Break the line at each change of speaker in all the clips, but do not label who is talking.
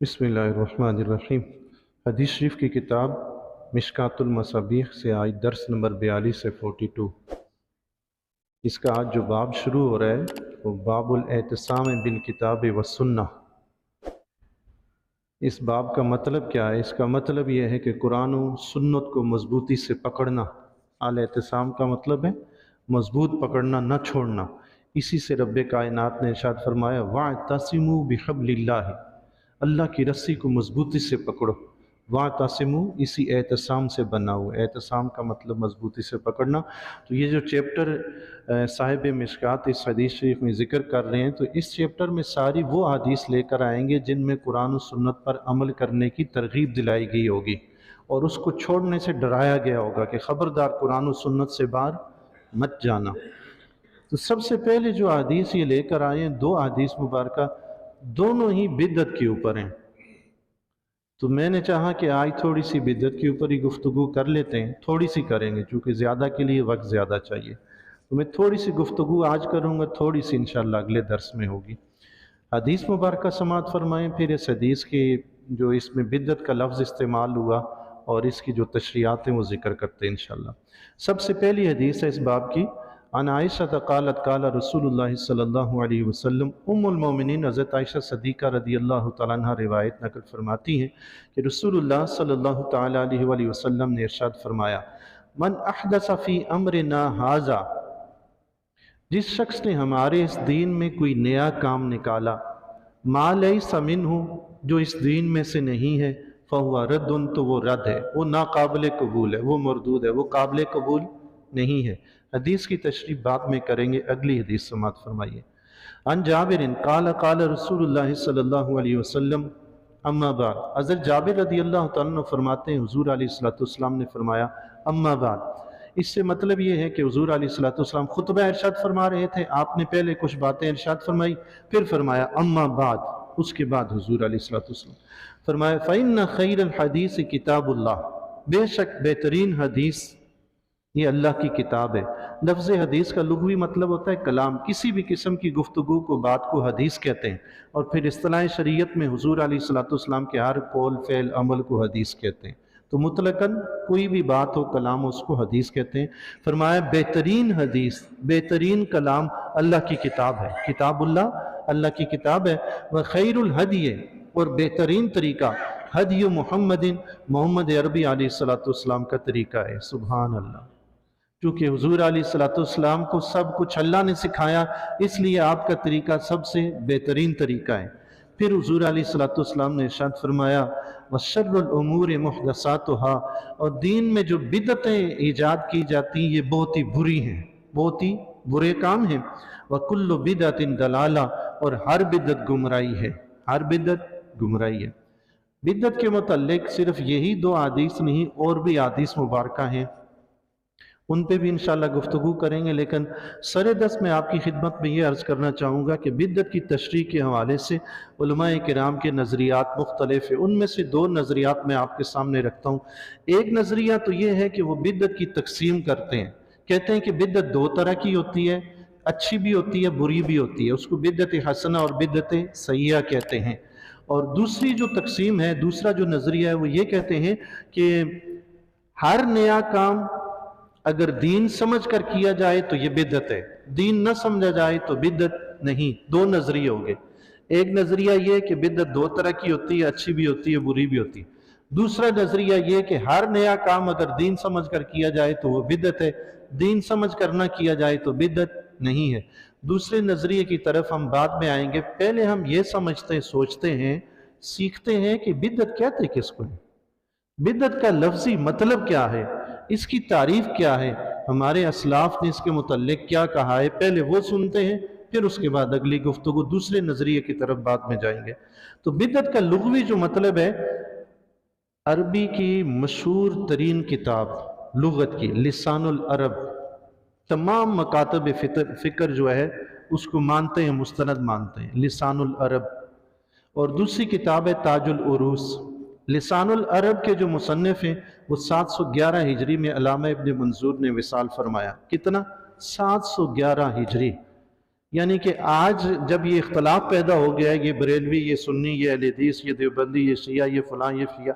बिस्मिल्लाहिर्रहमानिर्रहीम। हदीस शरीफ की किताब मिशकातुल मसाबीह से आज दर्स नंबर 42 से 42। इसका आज जो बाब शुरू हो रहा है वो बाबुल एहतिसाम बिल किताब व सुन्नह। इस बाब का मतलब क्या है? इसका मतलब यह है कि कुरान और सुन्नत को मजबूती से पकड़ना। अल एहतिसाम का मतलब है मजबूत पकड़ना, न छोड़ना। इसी से रब्बे कायनात ने इरशाद फरमाया वाअतसिमू बिहब्लिल्लाह, अल्लाह की रस्सी को मजबूती से पकड़ो। वाअतसिमू इसी एहतसाम से बना हुआ। एहतसाम का मतलब मजबूती से पकड़ना। तो ये जो चैप्टर साहिब मिशकात इस हदीस शरीफ में ज़िक्र कर रहे हैं, तो इस चैप्टर में सारी वो हदीस लेकर आएंगे जिनमें कुरान और सुन्नत पर अमल करने की तरगीब दिलाई गई होगी और उसको छोड़ने से डराया गया होगा कि ख़बरदार कुरान और सुन्नत से बाहर मत जाना। तो सबसे पहले जो हदीस ये लेकर आए हैं, दो हदीस मुबारक, दोनों ही बिदअत के ऊपर हैं। तो मैंने चाहा कि आज थोड़ी सी बिदअत के ऊपर ही गुफ्तगू कर लेते हैं। थोड़ी सी करेंगे चूँकि ज़्यादा के लिए वक्त ज़्यादा चाहिए, तो मैं थोड़ी सी गुफ्तगू आज करूँगा, थोड़ी सी इंशाअल्लाह अगले दर्स में होगी। हदीस मुबारक समात फरमाएँ। फिर इस हदीस के जो इसमें बिदअत का लफ्ज़ इस्तेमाल हुआ और इसकी जो तशरीहात हैं वो ज़िक्र करते हैं इंशाअल्लाह। सबसे पहली हदीस है इस बाब की, अन आयशा क़ालत क़ाल रसूलुल्लाह सल्लल्लाहु अलैहि वसल्लम। उम्मुल मोमिनीन हज़रत आयशा सदीक़ा रदियल्लाहु तआला अन्हा रिवायत नक़ल फरमाती हैं कि रसूलुल्लाह सल्लल्लाहु तआला अलैहि वसल्लम ने इरशाद फरमाया, मन अहदस फ़ी अम्रिना हाज़ा, जिस शख्स ने हमारे इस दीन में कोई नया काम निकाला, मा लैसा मिन्हु, जो इस दीन में से नहीं है, फ़हुवा रद्दुन, तो वो रद्द है, वो नाकाबिल कबूल है, वो मरदूद है, वो काबिल कबूल नहीं है। हदीस की तशरीह बाद में करेंगे। अगली हदीस समात फरमाइए। अन जाबिरिन क़ाल क़ाल रसूलुल्लाह सल्लल्लाहु अलैहि वसल्लम अम्मा बाद। हज़रत जाबिर रदियल्लाहु तआला अन्हु फरमाते हैं हुज़ूर अलैहिस्सलातु वस्सलाम ने फरमाया अम्मा बाद। इससे मतलब ये है कि हुज़ूर अलैहिस्सलातु वस्सलाम खुतबा इरशाद फरमा रहे थे, आपने पहले कुछ बातें इरशाद फरमाई, फिर फरमाया अम्मा बाद। उसके बाद हुज़ूर अलैहिस्सलातु वस्सलाम फरमाया फ़इन्न खैरल हदीस किताबुल्लाह, बेशक बेहतरीन हदीस ये अल्लाह की किताब है। लफ्ज़ हदीस का लुग़वी मतलब होता है कलाम। किसी भी किस्म की गुफ्तगू को, बात को हदीस कहते हैं। और फिर इस्तिलाह शरीयत में हुज़ूर अलैहिस्सलातु वस्सलाम के हर कौल फ़ेल अमल को हदीस कहते हैं। तो मुतलकन कोई भी बात हो, कलाम हो, उसको हदीस कहते हैं। फरमाया बेहतरीन हदीस, बेहतरीन कलाम अल्लाह की किताब है। किताबुल्लाह अल्लाह की किताब है। व खैरुल हदी, और बेहतरीन तरीका हदी मुहम्मदिन, मोहम्मद अरबी अलैहिस्सलातु वस्सलाम का तरीका है। सुभान अल्लाह। क्योंकि हुज़ूर अलैहिस्सलातु वस्सलाम को सब कुछ अल्लाह ने सिखाया, इसलिए आपका तरीका सबसे बेहतरीन तरीका है। फिर हुज़ूर अलैहिस्सलातु वस्सलाम ने इरशाद फरमाया वशर्रुल उमूर मुहदसातुहा, और दीन में जो बिदअतें ईजाद की जाती हैं ये बहुत ही बुरी हैं, बहुत ही बुरे काम हैं। व कुल्लु बिदअतिन दलाला, और हर बिदअत गुमराही है, हर बिदअत गुमराही है। बिदअत के मुतल्लिक सिर्फ यही दो हदीस नहीं, और भी हदीस मुबारका हैं, उन पे भी इंशाअल्लाह गुफ्तगू करेंगे। लेकिन सरे दस में आपकी खिदमत में ये अर्ज़ करना चाहूँगा कि बिदअत की तशरीह के हवाले से उलमाए किराम के नज़रियात मुख्तलिफ है। उनमें से दो नज़रियात मैं आपके सामने रखता हूँ। एक नज़रिया तो ये है कि वो बिदअत की तकसीम करते हैं, कहते हैं कि बिदअत दो तरह की होती है, अच्छी भी होती है, बुरी भी होती है। उसको बिदअत हसना और बिदअत सय्या कहते हैं। और दूसरी जो तकसीम है, दूसरा जो नज़रिया है, वो ये कहते हैं कि हर नया काम अगर दीन समझ कर किया जाए तो ये बिदअत है, दीन न समझा जाए तो बिदअत नहीं। दो नजरिए हो गए। एक नजरिया ये कि बिदअत दो तरह की होती है, अच्छी भी होती है, बुरी भी होती है। दूसरा नजरिया ये कि हर नया काम अगर दीन समझ कर किया जाए तो वो बिदअत है, दीन समझ कर ना किया जाए तो बिदअत नहीं है। दूसरे नजरिए की तरफ हम बाद में आएंगे। पहले हम ये समझते हैं, सोचते हैं, सीखते हैं कि बिदअत कहते किसको है, बिदअत का लफ्जी मतलब क्या है, इसकी तारीफ क्या है, हमारे असलाफ ने इसके मुतल्लिक क्या कहा है, पहले वो सुनते हैं, फिर उसके बाद अगली गुफ्तगू दूसरे नजरिए की तरफ बाद में जाएंगे। तो बिदअत का लुग़वी जो मतलब है, अरबी की मशहूर तरीन किताब लुगत की लिसानुल अरब, तमाम मकातब फ़िक्र जो है उसको मानते हैं, मुस्तनद मानते हैं, लिसानुल अरब। और दूसरी किताब है ताजुल उरूस। लिसानुल अरब के जो मुसन्निफ हैं वो 711 हिजरी में अल्लामा इब्न मंजूर ने विसाल फरमाया। कितना? 711 हिजरी। यानी कि आज जब ये इख्तलाफ पैदा हो गया है, ये बरेलवी, ये सुन्नी, ये अहले हदीस, ये देवबंदी, ये शिया, ये फलां, ये शिया,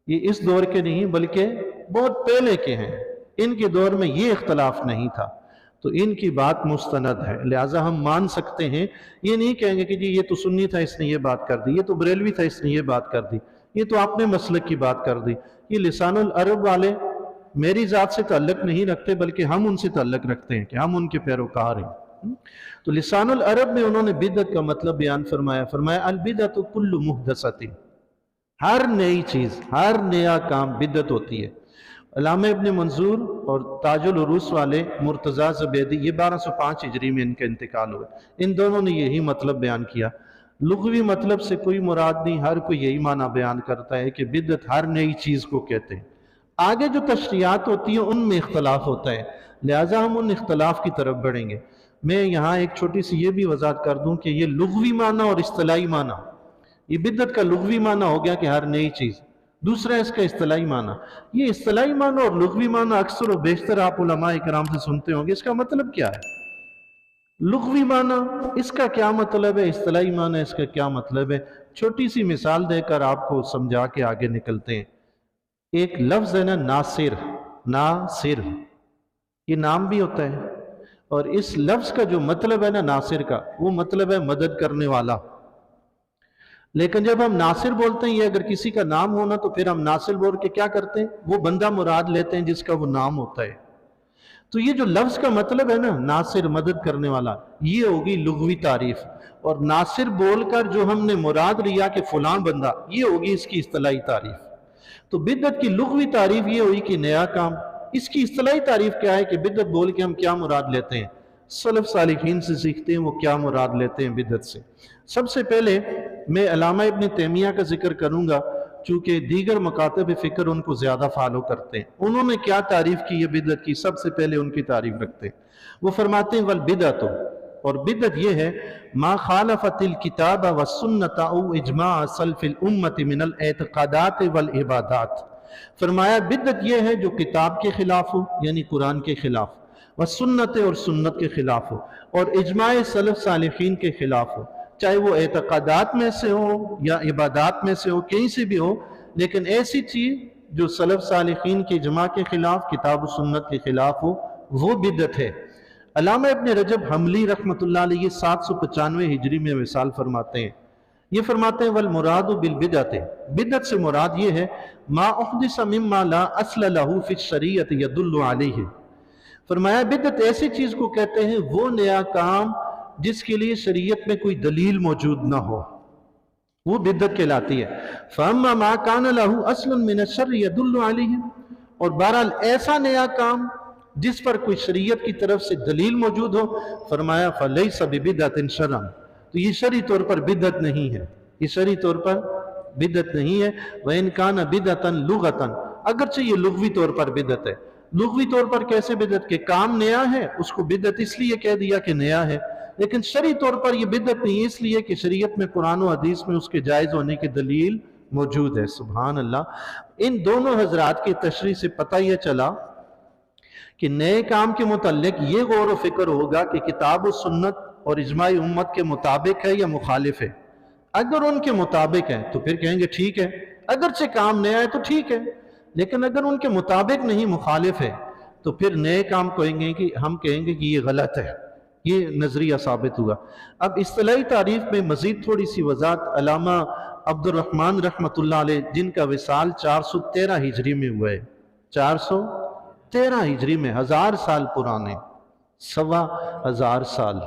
ये इस दौर के नहीं बल्कि बहुत पहले के हैं। इनके दौर में ये इख्तलाफ नहीं था, तो इनकी बात मुस्तनद है, लिहाजा हम मान सकते हैं। ये नहीं कहेंगे कि जी ये तो सुन्नी था इसने ये बात कर दी, ये तो बरेलवी था इसने ये बात कर दी, ये तो आपने मसलक की बात कर दी। ये लिसानुल अरब वाले मेरी ज़ात से ताल्लुक़ नहीं रखते, बल्कि हम उनसे ताल्लुक़ रखते हैं कि हम उनके पैरोकार हैं। तो लिसानुल अरब में उन्होंने बिदअत का मतलब बयान फरमाया अल बिदअतु कुल्लु मुहदसतिन, हर नई चीज़, हर नया काम बिदअत होती है। अल्लामा इब्न मंजूर और ताजुल उरूस वाले मुर्तज़ा ज़ुबैदी, ये 1205 हिजरी में इनका इंतकाल हुआ। इन दोनों ने यही मतलब बयान किया। लुग़वी मतलब से कोई मुराद नहीं, हर कोई यही माना बयान करता है कि बिदअत हर नई चीज़ को कहते हैं। आगे जो तशरीयात होती हैं उनमें इख्तलाफ होता है, लिहाजा हम उन इख्तलाफ की तरफ बढ़ेंगे। मैं यहाँ एक छोटी सी ये भी वजाहत कर दूँ कि ये लुग़वी माना और इस्तिलाही माना, ये बिदअत का लुग़वी माना हो गया कि हर नई चीज़, दूसरा इसका इस्तिलाही माना। ये इस्तिलाही माना और लुग़वी माना अक्सर और बेशतर आप उलमाए किराम से सुनते होंगे, इसका मतलब क्या है? लुग़वी माना इसका क्या मतलब है, इस्तिलाही माना इसका क्या मतलब है? छोटी सी मिसाल देकर आपको समझा के आगे निकलते हैं। एक लफ्ज़ है ना नासिर, नासिर ये नाम भी होता है, और इस लफ्ज़ का जो मतलब है ना नासिर का, वो मतलब है मदद करने वाला। लेकिन जब हम नासिर बोलते हैं, ये अगर किसी का नाम होना तो फिर हम नासिर बोल के क्या करते हैं, वो बंदा मुराद लेते हैं जिसका वो नाम होता है। तो ये जो लफ्ज़ का मतलब है ना नासिर, मदद करने वाला, ये होगी लुग़वी तारीफ। और नासिर बोलकर जो हमने मुराद लिया कि फलां बंदा, ये होगी इसकी इस्तिलाही तारीफ। तो बिदअत की लुग़वी तारीफ ये हुई कि नया काम। इसकी इस्तिलाही तारीफ क्या है कि बिदअत बोल के हम क्या मुराद लेते हैं, सलफ़ सालिहीन से सीखते हैं वो क्या मुराद लेते हैं बिदअत से। सबसे पहले मैं अल्लामा इब्न तैमिया का जिक्र करूंगा, चूँकि दीगर मकातब फ़िक्र उनको ज़्यादा फॉलो करते हैं। उन्होंने क्या तारीफ़ की है बिदअत की, सबसे पहले उनकी तारीफ़ रखते हैं। वो फरमाते हैं वल बिदअत, और बिदअत ये है मा खालफतिल किताब व सुन्नत औ इजमा सल्फिल उम्मत मिनल एतक़ादात वल इबादात। फरमाया बिदअत ये है जो किताब के खिलाफ हो, यानी कुरान के खिलाफ, व सुन्नत और सुन्नत के खिलाफ हो, और इजमाए सलफ़ सालिहीन के खिलाफ हो, चाहे वो एतक़ादात में से हो या इबादात में से हो, कहीं से भी हो, लेकिन ऐसी चीज़ जो सलफ़ सालिहीन के इजमा के खिलाफ, किताब और सुन्नत के खिलाफ हो, वो बिदअत है। अल्लामा इब्न रजब हम्बली रहमतुल्लाह अलैहि 795 हिजरी में मिसाल फरमाते हैं। ये फरमाते हैं वल मुरादु बिल बिदअत, बिदअत से मुराद ये है मा उहदिस मिम्मा ला अस्ल लहू फी शरीयत यदुल्लु अलैहि। फरमाया बिदअत ऐसी चीज को कहते हैं वो नया काम जिसके लिए शरीयत में कोई दलील मौजूद ना हो, वो बिदअत कहलाती है। फअम्मा मा कान लहू अस्लन मिन अश-शर्र यदुल्लु अलैहि, और बहरहाल ऐसा नया काम जिस पर कोई शरीयत की तरफ से दलील मौजूद हो, फरमाया फलैसा बिबिदअतिन शरअन, तो ये शरई तौर पर बिदअत नहीं है, ये शरई तौर पर बिदअत नहीं है। व इन कान बिदअतन लुगतन, अगरचे ये लुग़वी तौर पर बिदअत है। लुग़वी तौर पर कैसे बिदअत के काम नया है, उसको बिदअत इसलिए कह दिया कि नया है, लेकिन शरई तौर पर यह बिदअत नहीं, इसलिए कि शरीयत में कुरान और हदीस में उसके जायज़ होने की दलील मौजूद है। सुभान अल्लाह। इन दोनों हजरात की तशरीह से पता यह चला कि नए काम के मुतल्लिक ये गौर व फिक्र होगा कि किताब और सुन्नत और इजमाई उम्मत के मुताबिक है या मुखालिफ है। अगर उनके मुताबिक है तो फिर कहेंगे ठीक है, अगरचे काम नया है तो ठीक है, लेकिन अगर उनके मुताबिक नहीं, मुखालिफ है, तो फिर नए काम कहेंगे कि हम कहेंगे कि ये गलत है, ये नजरिया साबित हुआ। अब इस्तिलाही तारीफ में मजीद थोड़ी सी वजाहत अल्लामा अब्दुर्रहमान रहमतुल्लाह अलैह, जिनका विसाल 413 हिजरी में हुआ है, 413 हिजरी में, 1000 साल पुराने, 1500 साल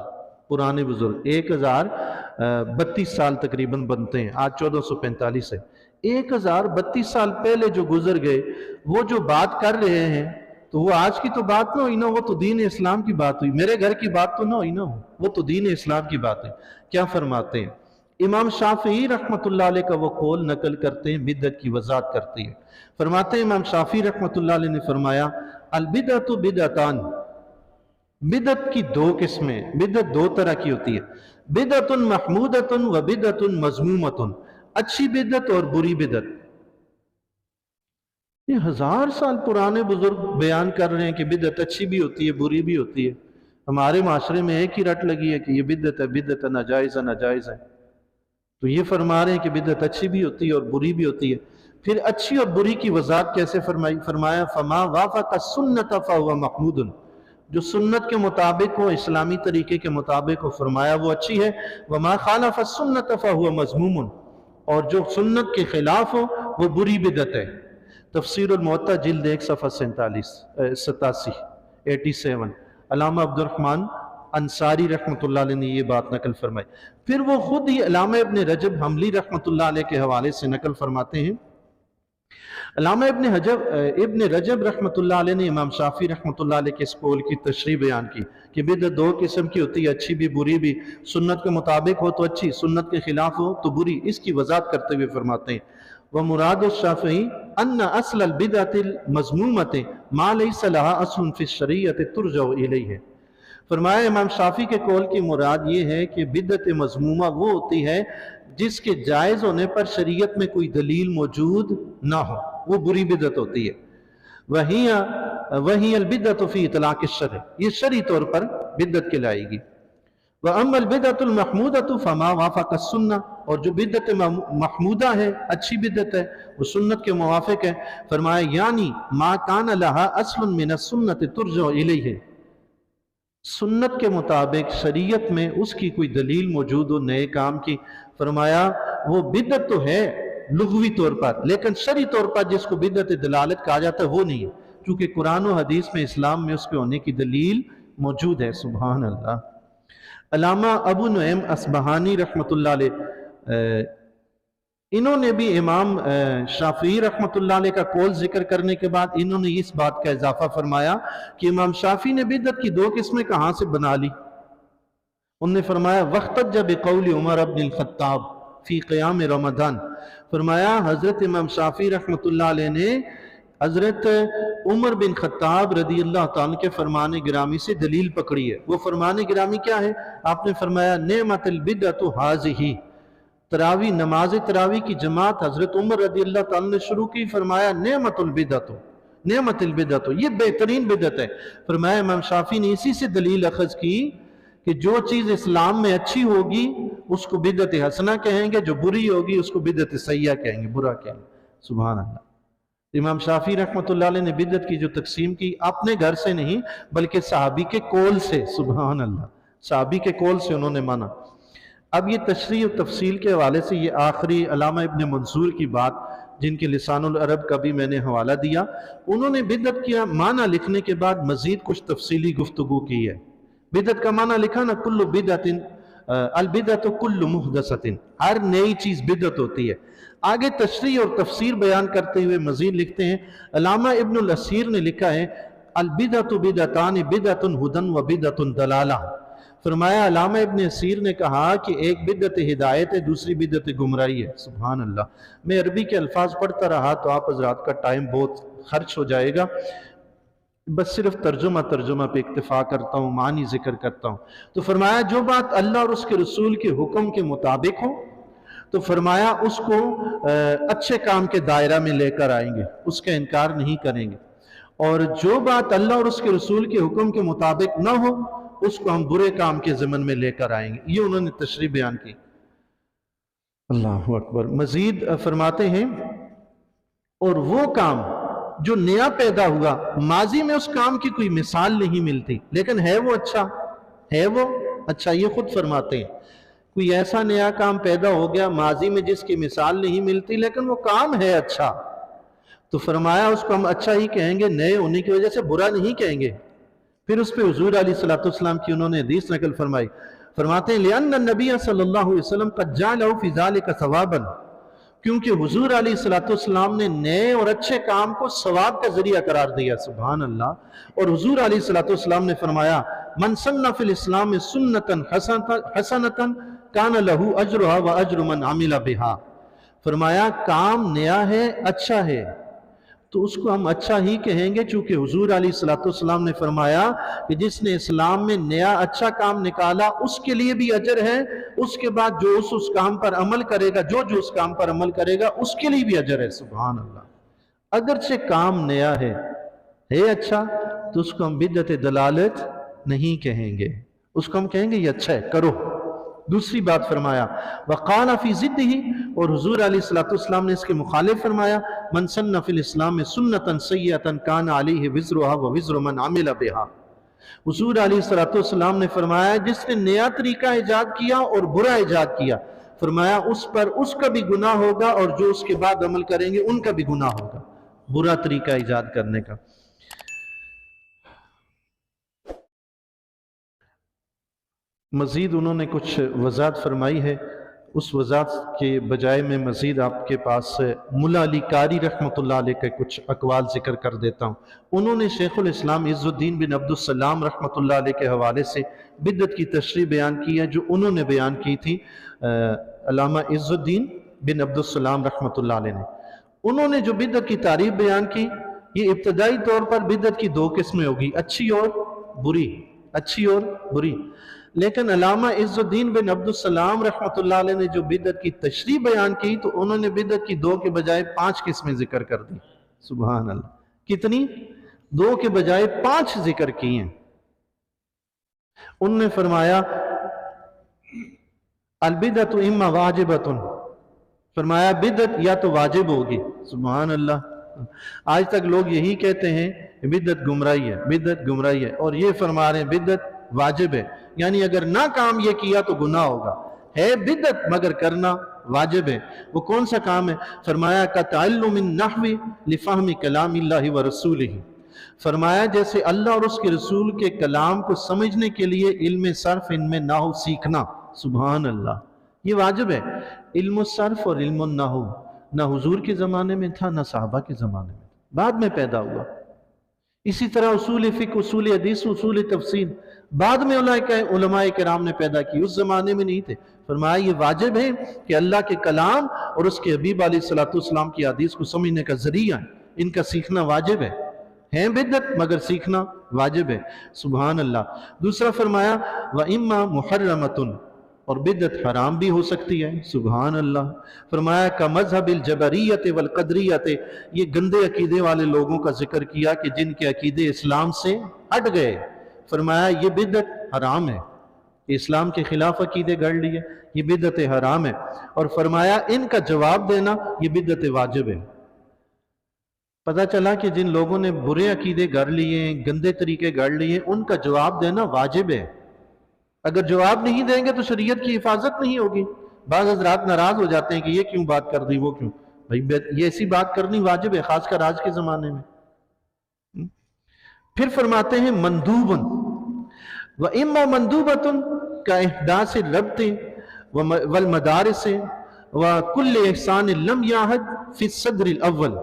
पुराने बुजुर्ग, 1032 साल तकरीबन बनते हैं, आज 1445 है। 1032 साल पहले जो गुजर गए, वो जो बात कर रहे हैं, तो वो आज की तो बात ना हुई ना, वो तो दीन इस्लाम की बात हुई, मेरे घर की बात तो ना हुई ना, वो तो दीन इस्लाम की बात है। क्या फरमाते हैं इमाम शाफी रहमतुल्लाह अलैह का वो कौल नकल करते हैं, बिदअत की वजाहत करती है। फरमाते हैं इमाम शाफी रहमतुल्लाह अलैह ने फरमाया अल बिदअतु बिदअतान, बिदअत की दो किस्में, बिदअत दो तरह की होती है, बिदअतुन महमूदतुन व बिदअतुन मज़मूमतुन, अच्छी बिदअत और बुरी बिदअत। ये 1000 साल पुराने बुजुर्ग बयान कर रहे हैं कि बिदअत अच्छी भी होती है, बुरी भी होती है। हमारे माशरे में एक ही रट लगी है कि ये बिदअत है, बिदअत है, नाजायज़ है, नाजायज़ है। तो ये फरमा रहे हैं कि बिदअत अच्छी भी होती है और बुरी भी होती है। फिर अच्छी और बुरी की वजाहत कैसे फरमाई? फरमाया फमा वाफ़क़ सुन्नत फ़हुव महमूदुन, जो सुन्नत के मुताबिक हो, इस्लामी तरीके के मुताबिक हो, फरमाया वो अच्छी है। वमा खालफ़ सुन्नत फ़हुव मज़मूमुन, और जो सुन्नत के खिलाफ हो वो बुरी बिदअत है। तफसीरुल मुअत्ता जिल्द 1 सफ़ा 87 87 अल्लामा अब्दुर्रहमान अंसारी रहमतुल्लाह अलैह ने ये बात नकल फरमाई। फिर वो खुद ही अल्लामा इब्न रजब हम्बली रहमतुल्लाह अलैह के हवाले से नकल फरमाते हैं। अल्लामा इब्न रजब रहमतुल्लाह अलैह ने इमाम शाफी रहमतुल्लाह अलैह के इस कौल की तशरीह बयान की कि बिदअत दो किस्म की होती है, अच्छी भी बुरी भी। सुन्नत के मुताबिक हो तो अच्छी, सुन्नत के खिलाफ हो तो बुरी। इसकी वजाहत करते हुए फरमाते हैं व मुराद शाफी अन्न अस्ल बिदअतिल मज़मूमति मा लैसा लहा अस्लुन फी शरीयत तुरजअ इलैहि। फरमाया इमाम शाफी के कौल की मुराद ये है कि बिदअत मज़मूमा वो होती है जिसके जायज़ होने पर शरीयत में कोई दलील मौजूद ना हो, वो बुरी बिदअत होती है। वही अलबिदअतु फी इतलाक़ शरअ, ये शरई तौर पर बिदअत कहलाएगी। व अम्मल बिदअतुल महमूदतु फमा वाफ़क़ सुन्ना, और जो बिदअत महमूदा है, अच्छी बिदअत है, वो सुन्नत के मुवाफ़िक है। फरमाया यानी मा कान लहा अस्लुन मिन सुन्नत तुरजअ इलैहि, सुन्नत के मुताबिक शरीयत में उसकी कोई दलील मौजूद हो नए काम की। फरमाया वो बिदअत तो है लुग़वी तौर पर, लेकिन शरई तौर पर जिसको बिदअत दलालत कहा जाता है वो नहीं है, क्योंकि कुरान और हदीस में, इस्लाम में उसके होने की दलील मौजूद है। सुभान अल्लाह। अल्लामा अबू नुएम अस्बहानी रहमतुल्लाह अलैह, इन्होंने भी इमाम शाफी रहमतुल्लाह अलैह का कौल जिक्र करने के बाद इन्होंने इस बात का इजाफा फरमाया कि इमाम शाफी ने बिदअत की दो किस्में कहाँ से बना ली। उन्होंने फरमाया वक़्त जब कौल उमर इब्न ख़त्ताब फ़ी क़ियाम रमज़ान, फरमाया हज़रत इमाम शाफी रहमतुल्लाह अलैह ने हज़रत उमर बिन ख़त्ताब रदी अल्लाह ताला के फरमान गिरामी से दलील पकड़ी है। वो फरमान गिरामी क्या है? आपने फरमाया नेमतुल बिदअतु हाज़िही, तरावी नमाज तरावी की जमात हजरत उमर रज़ी अल्लाह ताला ने शुरू की। फरमाया नेमतुल बिदअतु, ये बेहतरीन बिदअत है। फरमाया इमाम शाफी ने इसी से दलील अखज़ की कि जो चीज़ इस्लाम में अच्छी होगी उसको बिदअत हसना कहेंगे, जो बुरी होगी उसको बिदअत सय्या कहेंगे, बुरा कहेंगे। सुभान अल्लाह। इमाम शाफी रहमतुल्लाह अलैह ने बिदअत की जो तकसीम की अपने घर से नहीं बल्कि सहाबी के कौल से, सुभान अल्लाह, सहाबी के कौल से उन्होंने माना। अब ये तशरीह और तफसील के हवाले से ये आखिरी अल्लामा इब्न मंसूर की बात, जिनके लिसानुल अरब का भी मैंने हवाला दिया, उन्होंने बिदअत किया माना लिखने के बाद मजीद कुछ तफसीली गुफ्तगू की है। बिदअत का माना लिखा ना, कुल्लु बिदअतिन अलबिदअतु कुल्लु मुहदसतिन, हर नई चीज़ बिदअत होती है। आगे तशरीह और तफसीर बयान करते हुए मजीद लिखते हैं, अल्लामा इब्नुल असीर ने लिखा है अलबिदअतु बिदअतान बिदअतुन हुदन व बिदअतुन दलाला। फरमाया अल्लामा इब्न असीर ने कहा कि एक बिदअत हिदायत है, दूसरी बिदअत गुमराही है। सुभान अल्लाह। मैं अरबी के अल्फाज पढ़ता रहा तो आप हज़रात का टाइम बहुत खर्च हो जाएगा, बस सिर्फ तर्जुमा पे इक्तिफा करता हूँ, मानी जिक्र करता हूँ। तो फरमाया जो बात अल्लाह और उसके रसूल के हुक्म के मुताबिक हो तो फरमाया उसको अच्छे काम के दायरा में लेकर आएंगे, उसका इनकार नहीं करेंगे, और जो बात अल्लाह और उसके रसूल के हुक्म के मुताबिक न हो उसको हम बुरे काम के ज़मन में लेकर आएंगे। ये उन्होंने तशरीह बयान की। अल्लाहु अकबर। मजीद फरमाते हैं और वो काम जो नया पैदा हुआ, माजी में उस काम की कोई मिसाल नहीं मिलती, लेकिन है वो अच्छा, ये खुद फरमाते हैं कोई ऐसा नया काम पैदा हो गया माजी में जिसकी मिसाल नहीं मिलती, लेकिन वो काम है अच्छा, तो फरमाया उसको हम अच्छा ही कहेंगे, नए होने की वजह से बुरा नहीं कहेंगे। फिर उस पर हुजूर अलैहिस्सलातु वस्सलाम की उन्होंने हदीस नकल फरमाई। फरमाते हैं लिअन्न नबी सल्लल्लाहु अलैहि वसल्लम क़द जअलहु फ़ी ज़ालिका सवाबन, क्योंकि हुजूर अलैहिस्सलातु वस्सलाम ने नए और अच्छे काम को सवाब का जरिया करार दिया। सुभान अल्लाह। और हुजूर अलैहिस्सलातु वस्सलाम ने फरमाया मन सन्ना फिल इस्लाम में सुन्नतन हसनतन कान लहू अजरुहा व अजरु मन अमिला बिहा। फरमाया काम नया है, अच्छा है, तो उसको हम अच्छा ही कहेंगे, चूंकि हुजूर अलैहिस्सलातु वस्सलाम ने फरमाया कि जिसने इस्लाम में नया अच्छा काम निकाला उसके लिए भी अजर है, उसके बाद जो उस काम पर अमल करेगा, जो उस काम पर अमल करेगा उसके लिए भी अजर है। सुभान अल्लाह। अगरचे काम नया है अच्छा, तो उसको हम बिदअत दलालत نہیں کہیں گے، اس کو ہم کہیں گے یہ اچھا ہے کرو۔ دوسری بات فرمایا وقال فی ضدہ، اور حضور علیہ الصلوۃ والسلام نے اس کے مخالف فرمایا من سن فی الاسلام میں سنتا سیئتا کان علیہ وزرها ووزر من عمل بها۔ حضور علیہ الصلوۃ والسلام نے فرمایا جس نے نیا طریقہ ایجاد کیا اور برا ایجاد کیا، فرمایا اس پر اس کا بھی گناہ ہوگا اور جو اس کے بعد عمل کریں گے ان کا بھی گناہ ہوگا، برا طریقہ ایجاد کرنے کا۔ مزید انہوں نے کچھ وضاحت فرمائی ہے، اس وضاحت کے بجائے میں مزید آپ کے پاس ملا علی قاری رحمۃ اللہ علیہ کے کچھ اقوال ذکر کر دیتا ہوں۔ انہوں نے شیخ الاسلام عز الدین بن عبد السلام رحمۃ اللہ علیہ کے حوالے سے بدعت کی تشریح بیان کی ہے، جو انہوں نے بیان کی تھی علامہ عز الدین بن عبد السلام رحمۃ اللہ علیہ نے۔ انہوں نے جو بدعت کی تعریف بیان کی، یہ ابتدائی طور پر بدعت کی دو قسمیں ہوگی، اچھی اور بری، اچھی اور بری۔ لیکن علامہ عز الدین بن عبد السلام رحمۃ اللہ علیہ نے جو بدعت کی تشریح بیان کی تو انہوں نے بدعت کی دو کے بجائے 5 قسمیں ذکر کر دی۔ سبحان اللہ، کتنی؟ 2 کے بجائے 5 ذکر کی ہیں۔ انہوں نے فرمایا البدعۃ اما واجبۃ، فرمایا بدعت یا تو واجب ہوگی۔ سبحان اللہ، آج تک لوگ یہی کہتے ہیں بدعت گمراہی ہے، بدعت گمراہی ہے، اور یہ فرما رہے ہیں بدعت واجب ہے، یعنی اگر نہ کام یہ کیا تو گناہ ہوگا۔ ہے بدعت مگر کرنا واجب ہے۔ وہ کون سا کام ہے؟ فرمایا کتعلم النحو لفہم کلام اللہ ورسولہ، فرمایا جیسے اللہ اور اس کے رسول کے کلام کو سمجھنے کے لیے علم صرف، ان میں نحو سیکھنا۔ سبحان اللہ، یہ واجب ہے۔ علم الصرف اور علم النحو نہ حضور کے زمانے میں تھا نہ صحابہ کے زمانے میں، بعد میں پیدا ہوا۔ اسی طرح اصول فقہ، اصول حدیث، اصول تفسیر بعد میں علماء کرام نے پیدا کی، اس زمانے میں نہیں تھے۔ فرمایا یہ واجب ہے کہ اللہ کے کلام اور اس کے حبیب علیہ الصلوۃ والسلام کی حدیث کو سمجھنے کا ذریعہ ہے، ان کا سیکھنا واجب ہے۔ ہیں بدعت مگر سیکھنا واجب ہے۔ سبحان اللہ۔ دوسرا فرمایا وَإِمَّا مُحَرَّمَةٌ، اور بدعت حرام بھی ہو سکتی ہے۔ سبحان اللہ۔ فرمایا کمذہب الجبریت والقدریت، یہ گندے عقیدے والے لوگوں کا ذکر کیا کہ جن کے عقیدے اسلام سے ہٹ گئے۔ فرمایا یہ بدعت حرام ہے، اسلام کے خلاف عقیدے گڑھ لیے، یہ بدعت حرام ہے۔ اور فرمایا ان کا جواب دینا یہ بدعت واجب ہے۔ پتہ چلا کہ جن لوگوں نے برے عقیدے گڑھ لیے، گندے طریقے گڑھ لیے، ان کا جواب دینا واجب ہے۔ اگر جواب نہیں دیں گے تو شریعت کی حفاظت نہیں ہوگی۔ بعض حضرات ناراض ہو جاتے ہیں کہ یہ کیوں بات کر دی، وہ کیوں، بھائی یہ ایسی بات کرنی واجب ہے، خاص کر آج کے زمانے میں۔ پھر فرماتے ہیں مندوبن وَإِمَّا مَنْدُوبَةٌ كَإِحْدَاثِ الرَّبْطِ وَالْمَدَارِسِ وَكُلِّ إِحْسَانٍ لَمْ يَعْهَدْ فِي الصَّدْرِ الْأَوَّلِ،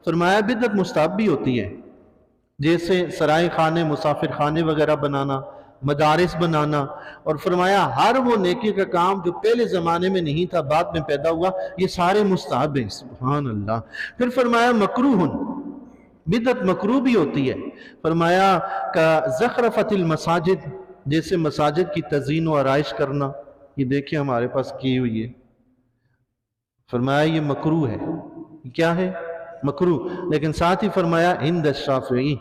فرمایا بدعت مستحب بھی ہوتی ہے، جیسے سرائے خانے، مسافر خانے وغیرہ بنانا، مدارس بنانا، اور فرمایا ہر وہ نیکی کا کام جو پہلے زمانے میں نہیں تھا بعد میں پیدا ہوا، یہ سارے مستحب ہیں۔ سبحان اللہ۔ پھر فرمایا مکروہ، بدعت مکروہ بھی ہوتی ہے۔ فرمایا کا زخرفت المساجد، جیسے مساجد کی تزئین و آرائش کرنا، یہ دیکھیں ہمارے پاس کی ہوئی ہے، فرمایا یہ مکروہ ہے۔ کیا ہے؟ مکروہ۔ لیکن ساتھ ہی فرمایا عند الشافعی،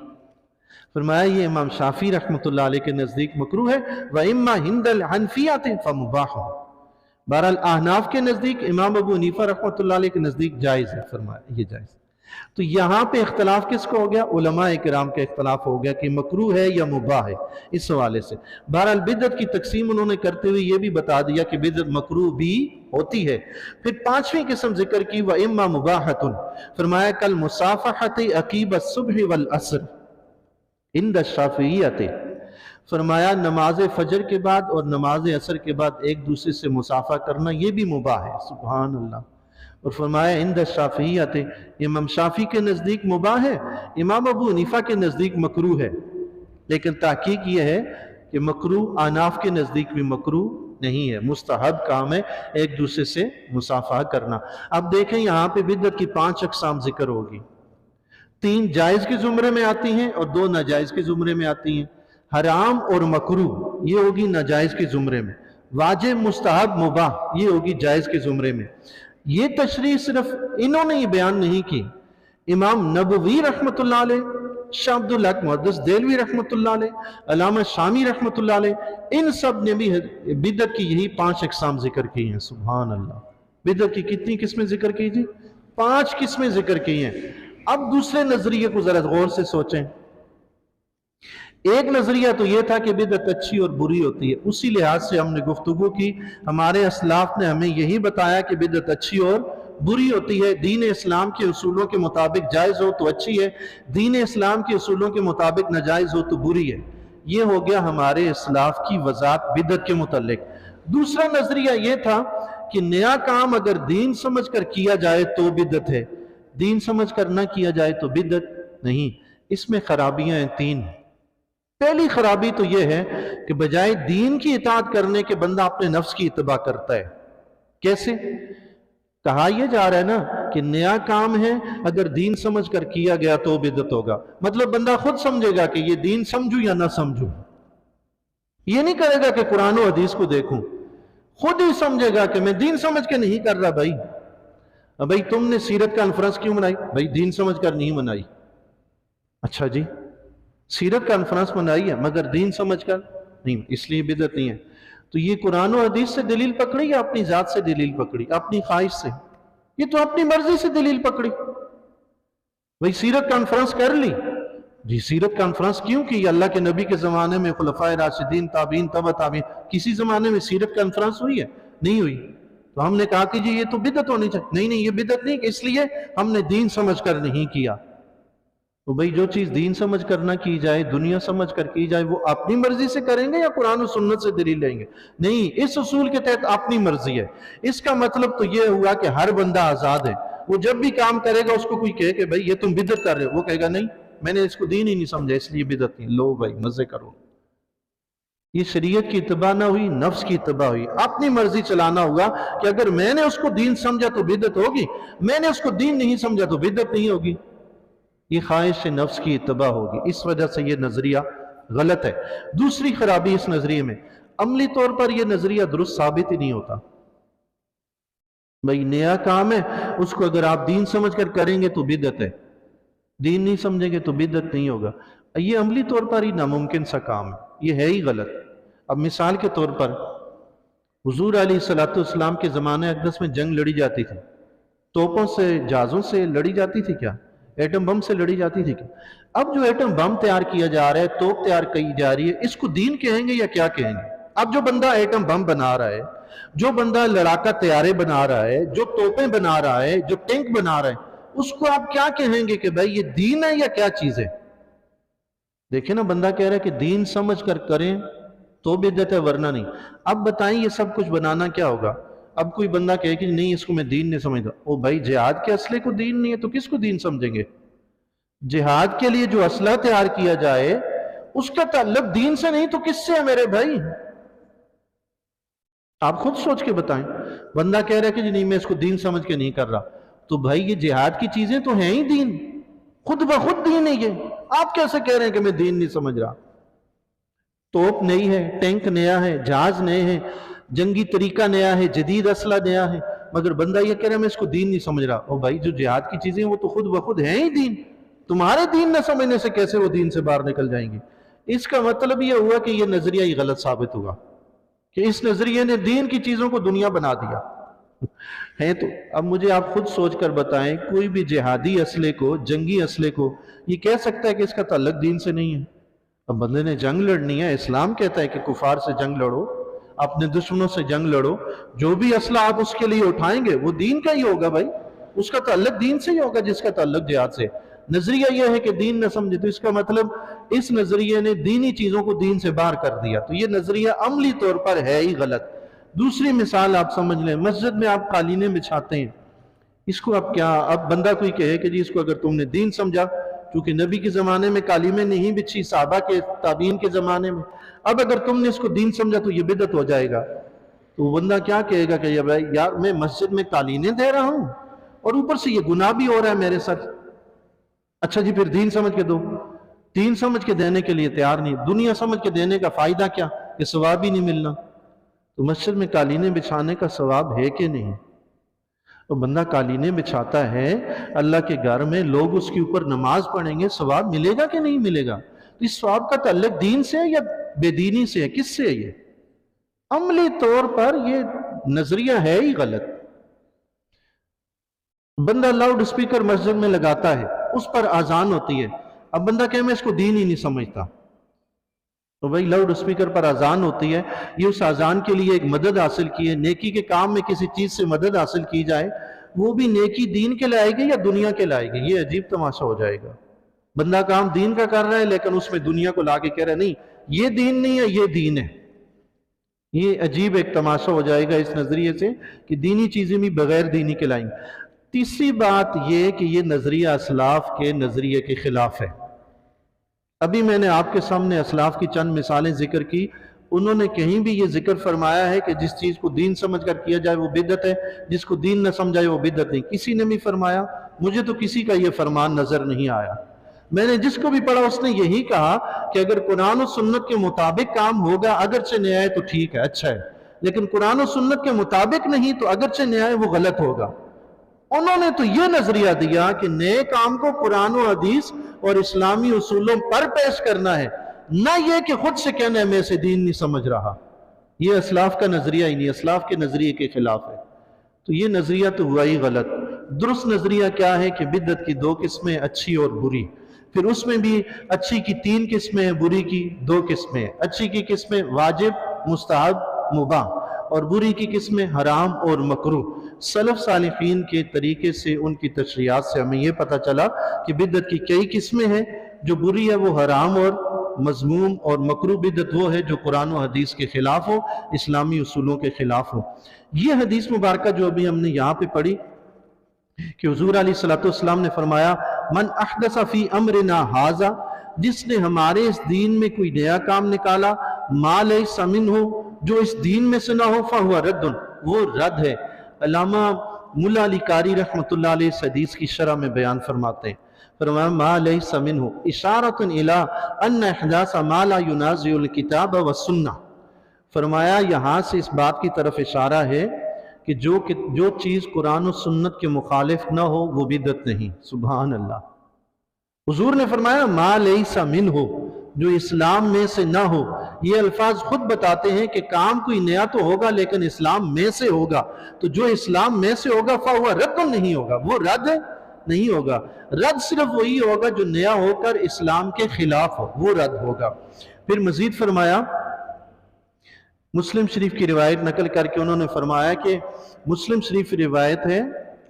فرمایا یہ امام شافعی رحمۃ اللہ علیہ کے نزدیک مکروہ ہے۔ وَإِمَّا عِنْدَ الْحَنْفِيَّةِ فَمُبَاحٌ، بہرحال احناف کے نزدیک، امام ابو حنیفہ رحمۃ اللہ علیہ کے نزدیک جائز ہے، فرمایا یہ جائز ہے۔ تو یہاں پہ اختلاف کس کو ہو گیا؟ علماء کرام کے اختلاف ہو گیا کہ مکروہ ہے یا مباح ہے، اس حوالے سے۔ بہرحال بدعت کی تقسیم انہوں نے کرتے ہوئے یہ بھی بتا دیا کہ بدعت مکروہ بھی ہوتی ہے۔ پھر 5ویں قسم ذکر کی وَإِمَّا مُبَاحَةٌ، فرمایا کالمصافحۃ عقیب الصبح والعصر عند الشافعیۃ، فرمایا نماز فجر کے بعد اور نماز عصر کے بعد ایک دوسرے سے مصافحہ کرنا یہ بھی مباح ہے۔ سبحان اللہ۔ اور فرمایا عند الشافعیۃ، امام شافعی کے نزدیک مباح ہے، امام ابو حنیفہ کے نزدیک مکروہ ہے۔ لیکن تحقیق یہ ہے کہ مکروہ احناف کے نزدیک بھی مکروہ نہیں ہے، مستحب کام ہے ایک دوسرے سے مصافحہ کرنا۔ اب دیکھیں یہاں پہ بدعت کی 5 اقسام ذکر ہوگی، 3 جائز کے زمرے میں آتی ہیں اور 2 ناجائز کے زمرے میں آتی ہیں۔ حرام اور مکروہ یہ ہوگی ناجائز کے زمرے میں، واجب، مستحب، مباح یہ ہوگی جائز کے زمرے میں۔ یہ تشریح صرف انہوں نے یہ بیان نہیں کی، امام نبوی رحمۃ اللہ علیہ، शाह अब्दुल हक मुहद्दिस देलवी रहमतुल्लाह अलैह, अल्लामा शामी रहमतुल्लाह अलैह, इन सब ने भी बिदअत की यही 5 अक़साम जिक्र की हैं। सुभान अल्लाह। बिदअत की कितनी किस्में जिक्र की जी? 5 किस्में जिक्र की हैं। अब दूसरे नजरिए को जरा गौर से सोचें। एक नजरिया तो यह था कि बिदअत अच्छी और बुरी होती है, उसी लिहाज से हमने गुफ्तगू की। हमारे असलाफ ने हमें यही बताया कि बिदअत अच्छी और बुरी होती है। दीन इस्लाम के उसूलों के मुताबिक जायज़ हो तो अच्छी है, दीन इस्लाम के उसूलों के मुताबिक नाजायज़ हो तो बुरी है। ये हो गया हमारे असलाफ की वजात बिदअत के मुतल्लिक। दूसरा नजरिया यह था कि नया काम अगर दीन समझ कर किया जाए तो बिदअत है, दीन समझ कर ना किया जाए तो बिदअत नहीं। इसमें खराबियां हैं 3। पहली खराबी तो यह है कि बजाय दीन की इताअत करने के बंदा अपने नफ्स की इत्तबा करता है। कैसे? कहा यह जा रहा है ना कि नया काम है, अगर दीन समझ कर किया गया तो बिदअत होगा। मतलब बंदा खुद समझेगा कि ये दीन समझूं या ना समझूं, ये नहीं करेगा कि कुरान और हदीस को देखूं, खुद ही समझेगा कि मैं दीन समझ के नहीं कर रहा। भाई तुमने सीरत कॉन्फ्रेंस क्यों मनाई? भाई दीन समझ कर नहीं मनाई। अच्छा जी, सीरत कॉन्फ्रेंस मनाई है मगर दीन समझ कर नहीं, इसलिए बिदअत नहीं है। तो ये कुरान और हदीस से दलील पकड़ी या अपनी जात से दलील पकड़ी, अपनी ख्वाहिश से? ये तो अपनी मर्जी से दलील पकड़ी। भाई सीरत कॉन्फ्रेंस कर ली जी, सीरत कॉन्फ्रेंस क्यों की? अल्लाह के नबी के जमाने में खुलफाए राशिदीन, ताबीन, तबा ताबीन, किसी जमाने में सीरत कॉन्फ्रेंस हुई है? नहीं हुई। तो हमने कहा कि जी ये तो बिदअत होनी चाहिए। नहीं, ये बिदअत नहीं, इसलिए हमने दीन समझ कर नहीं किया। तो भाई जो चीज दीन समझ कर ना की जाए, दुनिया समझ कर की जाए, वो अपनी मर्जी से करेंगे या कुरान और सुन्नत से दलील लेंगे? नहीं, इस उसूल के तहत अपनी मर्जी है। इसका मतलब तो ये हुआ कि हर बंदा आजाद है। वो जब भी काम करेगा उसको कोई कहे कि भाई ये तुम बिदअत कर रहे हो, वो कहेगा नहीं मैंने इसको दीन ही नहीं समझा इसलिए बिदअत नहीं। लो भाई मजे करो। ये शरीयत की इत्तबा ना हुई, नफ्स की इत्तबा हुई। अपनी मर्जी चलाना होगा कि अगर मैंने उसको दीन समझा तो बिदअत होगी, मैंने उसको दीन नहीं समझा तो बिदअत नहीं होगी। ये ख्वाहिश नफ्स की इत्तबा होगी। इस वजह से ये नजरिया गलत है। दूसरी खराबी इस नजरिए में, अमली तौर पर यह नजरिया दुरुस्त साबित ही नहीं होता। भाई नया काम है, उसको अगर आप दीन समझ कर करेंगे तो बिदअत है, दीन नहीं समझेंगे तो बिदअत नहीं होगा। ये अमली तौर पर ही नामुमकिन सा काम है, ये है ही गलत। अब मिसाल के तौर पर हुजूर अलैहिस्सलाम के ज़माने अक़दस में जंग लड़ी जाती थी, तोपों से, जहाज़ों से लड़ी जाती थी क्या? एटम बम से लड़ी जाती थी क्या? अब जो एटम बम तैयार किया जा रहा है, तोप तैयार की जा रही है, इसको दीन कहेंगे या क्या कहेंगे? अब जो बंदा एटम बम बना रहा है, जो बंदा लड़ाका तैयारे बना रहा है, जो तोपें बना रहा है, जो टैंक बना रहा है, उसको आप क्या कहेंगे कि भाई ये दीन है या क्या चीज है? देखे ना, बंदा कह रहा है कि दीन समझ कर करें तो बिदअत है वरना नहीं। अब बताएं ये सब कुछ बनाना क्या होगा? अब कोई बंदा कहे कि नहीं इसको मैं दीन नहीं समझता। ओ भाई जिहाद के असले को दीन नहीं है तो किसको दीन समझेंगे? जिहाद के लिए जो असला तैयार किया जाए उसका ताल्लुक दीन से नहीं तो किससे है मेरे भाई? आप खुद सोच के बताएं। बंदा कह रहा है कि नहीं मैं इसको दीन समझ के नहीं कर रहा, तो भाई ये जिहाद की चीजें तो हैं ही दीन, खुद ब खुद दीन है ये। आप कैसे कह रहे हैं कि मैं दीन नहीं समझ रहा? तोप नई है, टैंक नया है, जहाज नए हैं, जंगी तरीका नया है, जदीद असला नया है, मगर बंदा ये कह रहा है मैं इसको दीन नहीं समझ रहा। ओ भाई जो जिहाद की चीजें वो तो खुद ब खुद हैं ही दीन, तुम्हारे दीन न समझने से कैसे वो दीन से बाहर निकल जाएंगे? इसका मतलब ये हुआ कि ये नजरिया ही गलत साबित हुआ कि इस नजरिए ने दीन की चीजों को दुनिया बना दिया है। तो अब मुझे आप खुद सोच कर बताएं, कोई भी जिहादी असले को, जंगी असले को ये कह सकता है कि इसका ताल्लुक दीन से नहीं है? अब बंदे ने जंग लड़नी है, इस्लाम कहता है कि कुफार से जंग लड़ो, अपने दुश्मनों से जंग लड़ो, जो भी असला आप उसके लिए उठाएंगे वो दीन का ही होगा भाई, उसका ताल्लुक दीन से ही होगा जिसका ताल्लुक जिहाद से। नजरिया यह है कि दीन न समझे, तो इसका मतलब इस नजरिए ने दीनी चीजों को दीन से बाहर कर दिया, तो ये नजरिया अमली तौर पर है ही गलत। दूसरी मिसाल आप समझ लें, मस्जिद में आप कालीनें बिछाते हैं, इसको आप क्या, अब बंदा कोई कहे कि जी इसको अगर तुमने दीन समझा, क्योंकि नबी के जमाने में कालीमें नहीं बिछी, साहबा के, ताबीन के जमाने में, अब अगर तुमने इसको दीन समझा तो ये बिदअत हो जाएगा। तो बंदा क्या कहेगा कि भाई यार मैं मस्जिद में कालीनें दे रहा हूं और ऊपर से ये गुनाह भी हो रहा है मेरे साथ। अच्छा जी फिर दीन समझ के दो। दीन समझ के देने के लिए तैयार नहीं, दुनिया समझ के देने का फायदा क्या कि सवाब ही नहीं मिलना। तो मस्जिद में कालीनें बिछाने का सवाब है कि नहीं? تو بندہ قالینیں بچھاتا ہے اللہ کے گھر میں، لوگ اس کے اوپر نماز پڑھیں گے، ثواب ملے گا کہ نہیں ملے گا؟ تو اس ثواب کا تعلق دین سے ہے یا بے دینی سے ہے؟ کس سے ہے؟ یہ عملی طور پر یہ نظریہ ہے ہی غلط۔ بندہ لاؤڈ اسپیکر مسجد میں لگاتا ہے، اس پر اذان ہوتی ہے، اب بندہ کہ میں اس کو دین ہی نہیں سمجھتا، تو بھائی لاؤڈ اسپیکر پر اذان ہوتی ہے، یہ اس اذان کے لیے ایک مدد حاصل کی ہے، نیکی کے کام میں کسی چیز سے مدد حاصل کی جائے، وہ بھی نیکی دین کے لائے گی یا دنیا کے لائے گی؟ یہ عجیب تماشا ہو جائے گا۔ بندہ کام دین کا کر رہا ہے لیکن اس میں دنیا کو لا کے کہہ رہا ہے نہیں یہ دین نہیں ہے، یہ دین ہے۔ یہ عجیب ایک تماشا ہو جائے گا اس نظریے سے کہ دینی چیزیں بھی بغیر دینی کے لائیں گے۔ تیسری بات یہ کہ یہ نظریہ اسلاف کے نظریے کے خلاف ہے۔ ابھی میں نے آپ کے سامنے اسلاف کی چند مثالیں ذکر کی، انہوں نے کہیں بھی یہ ذکر فرمایا ہے کہ جس چیز کو دین سمجھ کر کیا جائے وہ بدعت ہے، جس کو دین نہ سمجھائے وہ بدعت نہیں؟ کسی نے بھی فرمایا؟ مجھے تو کسی کا یہ فرمان نظر نہیں آیا۔ میں نے جس کو بھی پڑھا اس نے یہی کہا کہ اگر قرآن و سنت کے مطابق کام ہوگا اگرچہ نیا ہے تو ٹھیک ہے، اچھا ہے، لیکن قرآن و سنت کے مطابق نہیں تو اگرچہ نیا ہے وہ غلط ہوگا۔ انہوں نے تو یہ نظریہ دیا کہ نئے کام کو قرآن و حدیث اور اسلامی اصولوں پر پیش کرنا ہے، نہ یہ کہ خود سے کہنا ہے میں اسے دین نہیں سمجھ رہا۔ یہ اسلاف کا نظریہ ہی نہیں، اسلاف کے نظریے کے خلاف ہے۔ تو یہ نظریہ تو ہوا ہی غلط۔ درست نظریہ کیا ہے کہ بدعت کی دو قسمیں، اچھی اور بری، پھر اس میں بھی اچھی کی 3 قسمیں ہیں، بری کی 2 قسمیں۔ اچھی کی قسمیں واجب، مستحب، مباح، اور بری کی قسمیں حرام اور مکروہ۔ سلف صالحین کے طریقے سے، ان کی تشریحات سے ہمیں یہ پتہ چلا کہ بدعت کی کئی قسمیں ہیں، جو بری ہے وہ حرام اور مذموم، اور مکروہ بدعت وہ ہے جو قرآن و حدیث کے خلاف ہو، اسلامی اصولوں کے خلاف ہو۔ یہ حدیث مبارکہ جو ابھی ہم نے یہاں پہ پڑھی کہ حضور علیہ السلام نے فرمایا من احدث فی امرنا ھذا، جس نے ہمارے اس دین میں کوئی نیا کام نکالا، ما لیس منہ، جو اس دین میں سے نہ ہو، فہو رد، وہ رد ہے۔ علامہ ملا علی قاری رحمۃ اللہ علیہ اس حدیث کی شرح میں بیان فرماتے ہیں، فرمایا ما لیس منہ اشارۃ الی ان احداث ما لا ینازع الکتاب والسنہ، فرمایا یہاں سے اس بات کی طرف اشارہ ہے کہ جو چیز قرآن و سنت کے مخالف نہ ہو وہ بدعت نہیں۔ سبحان اللہ۔ حضور نے فرمایا ما لیس منہ، جو اسلام میں سے نہ ہو۔ یہ الفاظ خود بتاتے ہیں کہ کام کوئی نیا تو ہوگا لیکن اسلام میں سے ہوگا، تو جو اسلام میں سے ہوگا فہو رد نہیں ہوگا، وہ رد نہیں ہوگا۔ رد صرف وہی ہوگا جو نیا ہو کر اسلام کے خلاف ہو، وہ رد ہوگا۔ پھر مزید فرمایا، مسلم شریف کی روایت نقل کر کے انہوں نے فرمایا کہ مسلم شریف روایت ہے،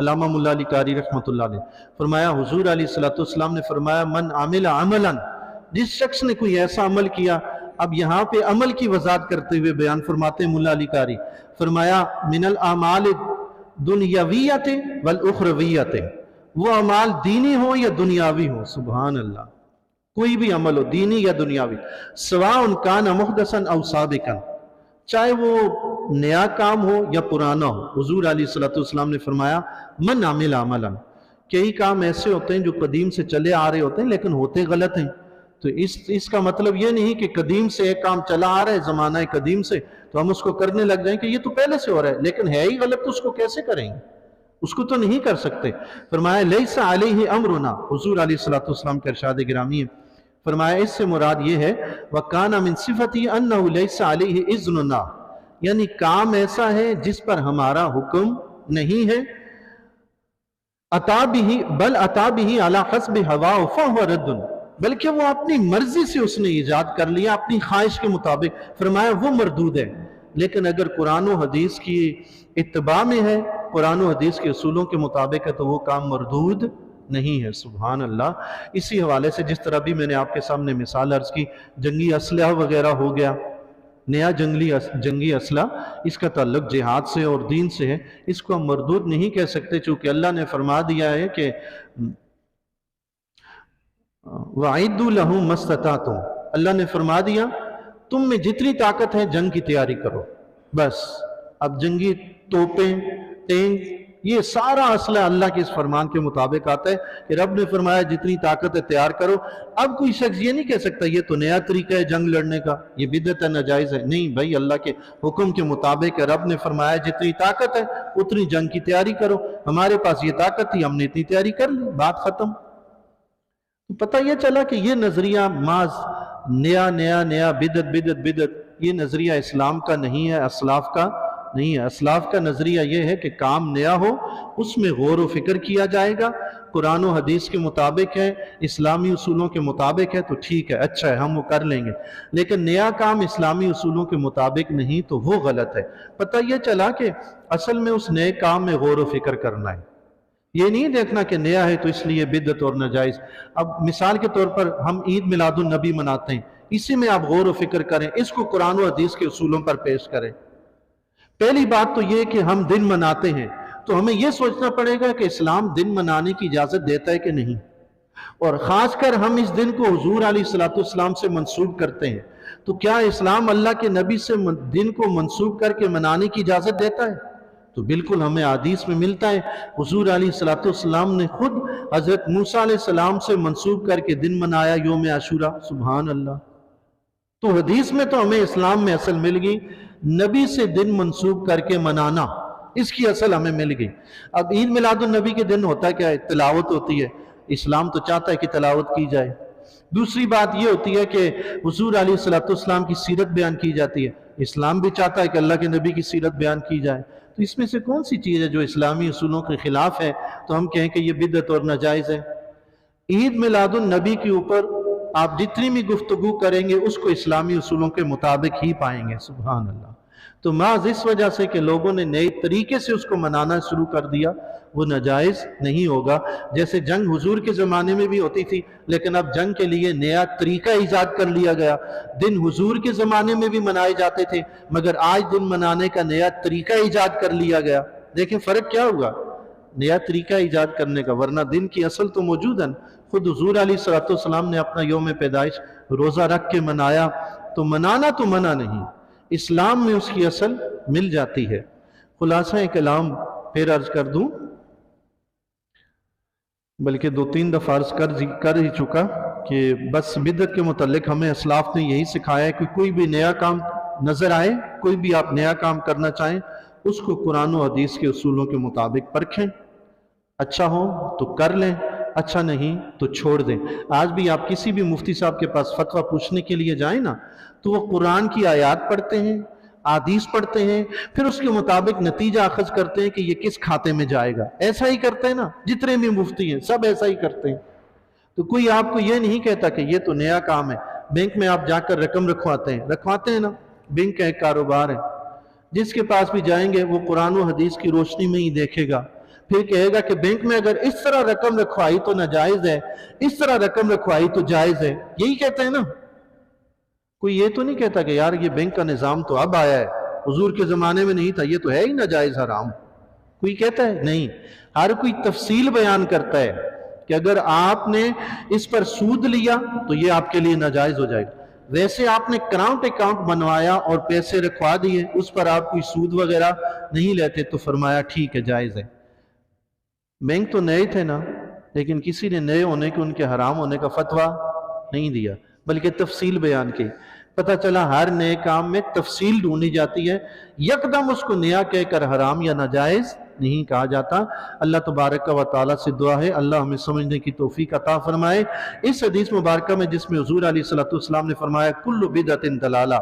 علامہ ملا علی قاری رحمۃ اللہ علیہ فرمایا حضور علیہ السلام نے فرمایا من عمل عملا، جس شخص نے کوئی ایسا عمل کیا، اب یہاں پہ عمل کی وضاحت کرتے ہوئے بیان فرماتے ہیں ملا علی قاری، فرمایا من الاعمال دنیاویت والاخرویت، وہ اعمال دینی ہو یا دنیاوی ہو، سبحان اللہ، کوئی بھی عمل ہو دینی یا دنیاوی، سواء کان محدثا او سابقا، چاہے وہ نیا کام ہو یا پرانا ہو۔ حضور علیہ السلام نے فرمایا من عمل عملا، کئی کام ایسے ہوتے ہیں جو قدیم سے چلے آ رہے ہوتے ہیں لیکن ہوتے غلط ہیں، تو اس کا مطلب یہ نہیں کہ قدیم سے ایک کام چلا آ رہا ہے زمانہ قدیم سے تو ہم اس کو کرنے لگ جائیں کہ یہ تو پہلے سے ہو رہا ہے لیکن ہے ہی غلط، تو اس کو کیسے کریں گے؟ اس کو تو نہیں کر سکتے۔ فرمایا لیس علیہ امرنا، حضور علیہ السلام کا ارشاد گرامی ہے، فرمایا اس سے مراد یہ ہے وَكَانَ مِن صِفَتِهِ أَنَّهُ لَيْسَ عَلَيْهِ إِذْنُنَا، یعنی کام ایسا ہے جس پر ہمارا حکم نہیں ہے، بل عطا بھی علی حسب ہوا فہو رد، بلکہ وہ اپنی مرضی سے اس نے ایجاد کر لیا اپنی خواہش کے مطابق، فرمایا وہ مردود ہے۔ لیکن اگر قرآن و حدیث کی اتباع میں ہے، قرآن و حدیث کے اصولوں کے مطابق ہے تو وہ کام مردود نہیں ہے۔ سبحان اللہ۔ اسی حوالے سے جس طرح بھی میں نے آپ کے سامنے مثال عرض کی، جنگی اسلحہ وغیرہ ہو گیا، نیا جنگی اسلحہ، اس کا تعلق جہاد سے اور دین سے ہے، اس کو ہم مردود نہیں کہہ سکتے، چونکہ اللہ نے فرما دیا ہے کہ وَعِدُّوا لَهُم مَا اسْتَطَعْتُمْ، اللہ نے فرما دیا تم میں جتنی طاقت ہے جنگ کی تیاری کرو، بس۔ اب جنگی توپیں، ٹینک، یہ سارا اصل اللہ کے اس فرمان کے مطابق آتا ہے کہ رب نے فرمایا جتنی طاقت ہے تیار کرو۔ اب کوئی شخص یہ نہیں کہہ سکتا یہ تو نیا طریقہ ہے جنگ لڑنے کا، یہ بدعت ہے، ناجائز ہے۔ نہیں بھائی، اللہ کے حکم کے مطابق ہے۔ رب نے فرمایا جتنی طاقت ہے اتنی جنگ کی تیاری کرو۔ ہمارے پاس یہ طاقت تھی، ہم نے اتنی تیاری کر لی، بات ختم۔ پتہ یہ چلا کہ یہ نظریہ محض نیا نیا نیا بدعت یہ نظریہ اسلام کا نہیں ہے، اسلاف کا نہیں ہے۔ اسلاف کا نظریہ یہ ہے کہ کام نیا ہو، اس میں غور و فکر کیا جائے گا، قرآن و حدیث کے مطابق ہے، اسلامی اصولوں کے مطابق ہے تو ٹھیک ہے، اچھا ہے، ہم وہ کر لیں گے۔ لیکن نیا کام اسلامی اصولوں کے مطابق نہیں تو وہ غلط ہے۔ پتہ یہ چلا کہ اصل میں اس نئے کام میں غور و فکر کرنا ہے، یہ نہیں دیکھنا کہ نیا ہے تو اس لیے بدعت اور ناجائز۔ اب مثال کے طور پر ہم عید میلاد النبی مناتے ہیں، اسی میں آپ غور و فکر کریں، اس کو قرآن و حدیث کے اصولوں پر پیش کریں۔ پہلی بات تو یہ کہ ہم دن مناتے ہیں تو ہمیں یہ سوچنا پڑے گا کہ اسلام دن منانے کی اجازت دیتا ہے کہ نہیں، اور خاص کر ہم اس دن کو حضور علیہ السلام سے منسوب کرتے ہیں تو کیا اسلام اللہ کے نبی سے دن کو منسوب کر کے منانے کی اجازت دیتا ہے؟ تو بالکل ہمیں حدیث میں ملتا ہے، حضور علیہ السلام نے خود حضرت موسیٰ علیہ السلام سے منسوب کر کے دن منایا یوم عاشوراء۔ سبحان اللہ۔ تو حدیث میں تو ہمیں اسلام میں اصل مل گئی، نبی سے دن منسوب کر کے منانا، اس کی اصل ہمیں مل گئی۔ اب عید میلاد النبی کے دن ہوتا کیا ہے؟ تلاوت ہوتی ہے، اسلام تو چاہتا ہے کہ تلاوت کی جائے۔ دوسری بات یہ ہوتی ہے کہ حضور علیہ السلام کی سیرت بیان کی جاتی ہے، اسلام بھی چاہتا ہے کہ اللہ کے نبی کی سیرت بیان کی جائے۔ تو اس میں سے کون سی چیز ہے جو اسلامی اصولوں کے خلاف ہے تو ہم کہیں کہ یہ بدعت اور ناجائز ہے؟ عید میلاد النبی کے اوپر آپ جتنی بھی گفتگو کریں گے اس کو اسلامی اصولوں کے مطابق ہی پائیں گے۔ سبحان اللہ۔ تو محض اس وجہ سے کہ لوگوں نے نئے طریقے سے اس کو منانا شروع کر دیا وہ ناجائز نہیں ہوگا۔ جیسے جنگ حضور کے زمانے میں بھی ہوتی تھی، لیکن اب جنگ کے لیے نیا طریقہ ایجاد کر لیا گیا۔ دن حضور کے زمانے میں بھی منائے جاتے تھے، مگر آج دن منانے کا نیا طریقہ ایجاد کر لیا گیا۔ دیکھیں فرق کیا ہوگا نیا طریقہ ایجاد کرنے کا، ورنہ دن کی اصل تو موجود ہے۔ خود حضور علیہ السلام نے اپنا یوم پیدائش روزہ رکھ کے منایا، تو منانا تو منع نہیں، اسلام میں اس کی اصل مل جاتی ہے۔ خلاصہ کلام پھر عرض کر دوں، بلکہ 2-3 دفعہ عرض کر ہی چکا کہ بس بدعت کے متعلق ہمیں اسلاف نے یہی سکھایا ہے کہ کوئی بھی نیا کام نظر آئے، کوئی بھی آپ نیا کام کرنا چاہیں، اس کو قرآن و حدیث کے اصولوں کے مطابق پرکھیں، اچھا ہو تو کر لیں، اچھا نہیں تو چھوڑ دیں۔ آج بھی آپ کسی بھی مفتی صاحب کے پاس فتویٰ پوچھنے کے لیے جائیں نا تو وہ قرآن کی آیات پڑھتے ہیں، احادیث پڑھتے ہیں، پھر اس کے مطابق نتیجہ اخذ کرتے ہیں کہ یہ کس کھاتے میں جائے گا۔ ایسا ہی کرتے ہیں نا، جتنے بھی مفتی ہیں سب ایسا ہی کرتے ہیں۔ تو کوئی آپ کو یہ نہیں کہتا کہ یہ تو نیا کام ہے۔ بینک میں آپ جا کر رقم رکھواتے ہیں نا، بینک کا ایک کاروبار ہے، جس کے پاس بھی جائیں گے وہ قرآن و حدیث کی روشنی میں ہی دیکھے گا، پھر کہے گا کہ بینک میں اگر اس طرح رقم رکھوائی تو ناجائز ہے، اس طرح رقم رکھوائی تو جائز ہے، یہی کہتے ہیں نا۔ کوئی یہ تو نہیں کہتا کہ یار یہ بینک کا نظام تو اب آیا ہے، حضور کے زمانے میں نہیں تھا، یہ تو ہے ہی ناجائز حرام۔ کوئی کہتا ہے نہیں، ہر کوئی تفصیل بیان کرتا ہے کہ اگر آپ نے اس پر سود لیا تو یہ آپ کے لیے ناجائز ہو جائے گا۔ ویسے آپ نے کرنٹ اکاؤنٹ بنوایا اور پیسے رکھوا دیے، اس پر آپ کوئی سود وغیرہ نہیں لیتے، تو فرمایا ٹھیک ہے، جائز ہے۔ بینک تو نئے تھے نا، لیکن کسی نے نئے ہونے کے ان کے حرام ہونے کا فتویٰ نہیں دیا، بلکہ تفصیل بیان کی۔ پتہ چلا ہر نئے کام میں تفصیل ڈھونڈی جاتی ہے، یکدم اس کو نیا کہہ کر حرام یا ناجائز نہیں کہا جاتا۔ اللہ تبارک و تعالیٰ سے دعا ہے اللہ ہمیں سمجھنے کی توفیق عطا فرمائے۔ اس حدیث مبارکہ میں جس میں حضور علیہ السلام نے فرمایا کل بدعت دلالہ،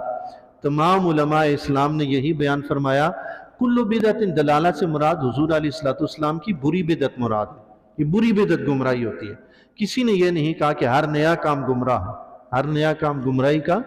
تمام علماء اسلام نے یہی بیان فرمایا، کل بدعت دلالہ سے مراد حضور علیہ السلام کی بری بدعت مراد ہے۔ یہ بری بدعت گمراہی ہوتی ہے۔ کسی نے یہ نہیں کہا کہ ہر نیا کام گمراہ ہے، ہر نیا کام گمراہی کا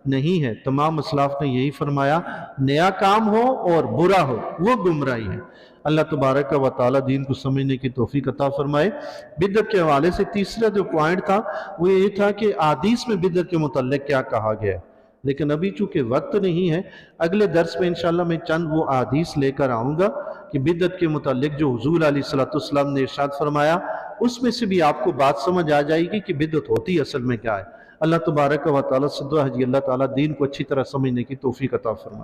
نہیں ہے۔ تمام اسلاف نے یہی فرمایا نیا کام ہو اور برا ہو وہ گمراہی ہے۔ اللہ تبارک و تعالیٰ دین کو سمجھنے کی توفیق عطا فرمائے۔ بدعت کے حوالے سے تیسرا جو پوائنٹ تھا وہ یہ تھا کہ احادیث میں بدعت کے متعلق کیا کہا گیا ہے، لیکن ابھی چونکہ وقت نہیں ہے، اگلے درس میں انشاءاللہ میں چند وہ احادیث لے کر آؤں گا کہ بدعت کے متعلق جو حضور علیہ السلام نے ارشاد فرمایا اس میں سے بھی آپ کو بات سمجھ آ جائے گی کہ بدعت ہوتی اصل میں کیا ہے۔ اللہ تبارک و تعالیٰ سے دعا ہے اللہ تعالیٰ دین کو اچھی طرح سمجھنے کی توفیق عطا فرمائے۔